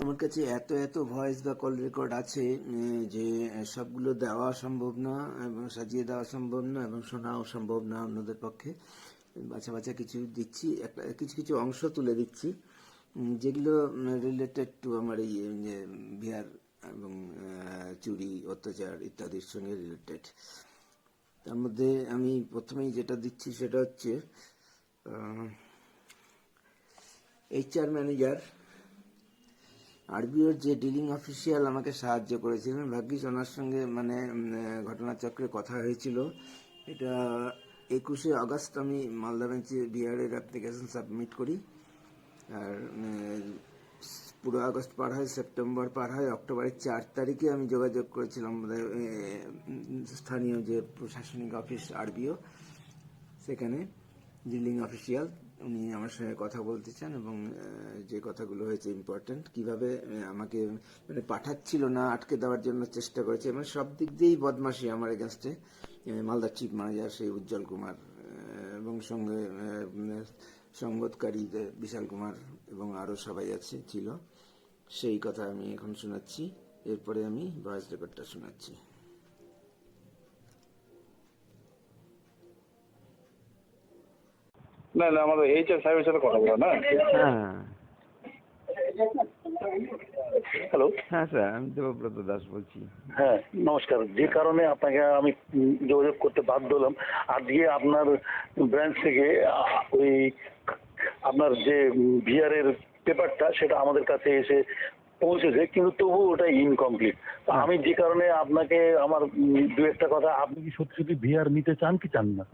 আমার কাছে এত এত ভয়েস বা কল রেকর্ড আছে যে সবগুলো দেওয়া সম্ভব না এবং সাজিয়ে দেওয়া সম্ভব না এবং শোনাও সম্ভব না অন্যদের পক্ষে। বাছা বাছা কিছু দিচ্ছি, কিছু কিছু অংশ তুলে দিচ্ছি যেগুলো রিলেটেড টু আমার এই বিহার এবং চুরি অত্যাচার ইত্যাদির সঙ্গে রিলেটেড। তার মধ্যে আমি প্রথমেই যেটা দিচ্ছি সেটা হচ্ছে HR ম্যানেজার আরবিওর যে ডিলিং অফিসিয়াল আমাকে সাহায্য করেছিলেন, ভাগ্যিস ওনার সঙ্গে ঘটনাচক্রে কথা হয়েছিল। এটা 21শে আগস্ট আমি মালদা বেঞ্চে বিহারের অ্যাপ্লিকেশন সাবমিট করি, আর পুরো আগস্ট পার হয়, সেপ্টেম্বর পার হয়, অক্টোবরের 4 তারিখে আমি যোগাযোগ করেছিলাম স্থানীয় যে প্রশাসনিক অফিস আরবিও, সেখানে ডিলিং অফিসিয়াল উনি আমার সঙ্গে কথা বলতে চান এবং যে কথাগুলো হয়েছে ইম্পর্টেন্ট, কিভাবে আমাকে পাঠাচ্ছিল না, আটকে দেওয়ার জন্য চেষ্টা করেছে, সব দিক দিয়েই বদমাশি আমার এগেনস্টে। মালদার চিফ ম্যানেজার সেই উজ্জ্বল কুমার এবং সঙ্গে সঙ্গতকারী বিশাল কুমার এবং আরও সবাই ছিল। সেই কথা আমি এখন শোনাচ্ছি, এরপরে আমি ভয়েস রেকর্ডটা শোনাচ্ছি। না না, আমাদের HR সাহেবের সাথে কথা বলা না। হ্যাঁ হ্যালো। হ্যাঁ স্যার, আমি দেবব্রত দাস বলছি। হ্যাঁ নমস্কার। যে কারণে আপনাকে আমি যোগাযোগ করতে বাধ্য হলাম, আজকে আপনার ব্রাঞ্চ থেকে ওই আপনার যে বিহারের পেপারটা সেটা আমাদের কাছে এসে পৌঁছেছে, কিন্তু তবু ওটা ইনকমপ্লিট। আমি যে কারণে আপনাকে আমার দু একটা কথা, আপনি কি সত্যি সত্যি বিহার নিতে চান কি চান না?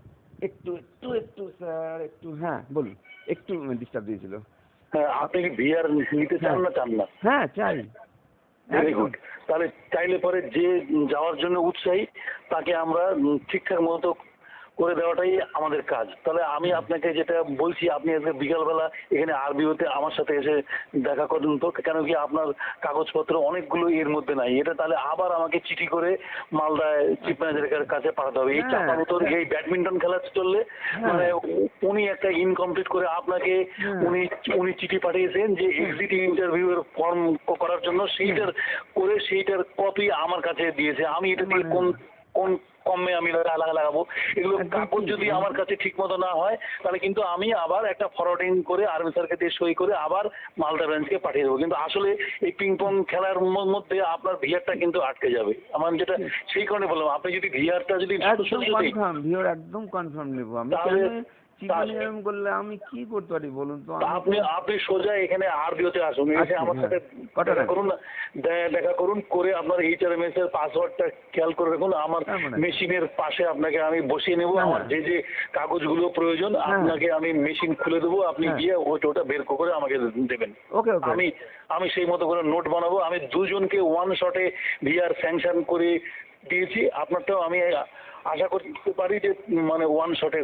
একটু একটু একটু স্যার, একটু হ্যাঁ বলুন, একটু ডিস্টার্ব দিয়েছিল। হ্যাঁ, আপনি কি বিহার নিতে চান না চান না? হ্যাঁ চাই। Very good. তাহলে চাইলে পরে যে যাওয়ার জন্য উৎসাহী তাকে আমরা ঠিকঠাক মতো করে দেওয়াটাই আমাদের কাজ। তাহলে আমি আপনাকে যেটা বলছি, আপনি আজকে বিকালবেলা এখানে আরবিওতে আমার সাথে এসে দেখা করুন তো, কেন কি আপনার কাগজপত্র অনেকগুলো এর মধ্যে নাই। এটা তাহলে আবার আমাকে চিঠি করে মালদায় চিফ ম্যানেজারের কাছে পাঠাতে হবে। এই চাপার উত্তর এই ব্যাডমিন্টন খেলা চললে মানে উনি একটা ইনকমপ্লিট করে আপনাকে উনি চিঠি পাঠিয়েছেন যে এক্সিট ইন্টারভিউ এর ফর্ম করার জন্য, সেইটার কপি আমার কাছে দিয়েছে। আমি এটা দিয়ে কোন কমে আমি লাগাবো? এগুলো কাগজ যদি আমার কাছে ঠিক মতো না হয় তাহলে কিন্তু আমি আবার একটা ফরওয়ার্ডিং করে আর্মি স্যারকে দিয়ে সই করে আবার মালদা ব্রাঞ্চকে পাঠিয়ে দেবো। কিন্তু আসলে এই পিংপং খেলার মধ্যে আপনার ভিআরটা কিন্তু আটকে যাবে। আমার যেটা সেই কারণে বললাম, আপনি যদি ভিআরটা যদি একদম কনফার্ম নেবো আমি, তাহলে এরকম করলে আমি কি করতে পারি বলুন তো? আপনি সোজা এখানে আরবিওতে আসুন, এসে আমার সাথে দেখা করুন, দেখা করুন, করে আপনার HRMS এর পাসওয়ার্ডটা খেয়াল করে রাখুন। আমার মেশিনের পাশে আপনাকে আমি বসিয়ে নেবো। আমার যে যে কাগজগুলো প্রয়োজন আপনাকে আমি মেশিন খুলে দেবো, আপনি গিয়ে ওটা বের করে আমাকে দেবেন। আমি সেই মতো করে নোট বানাবো। আমি দুজনকে ওয়ান শটে ভিআর স্যাংশন করে দিয়েছি। আপনারটাও আমি আশা করতে পারি যে মানে ওয়ান শটে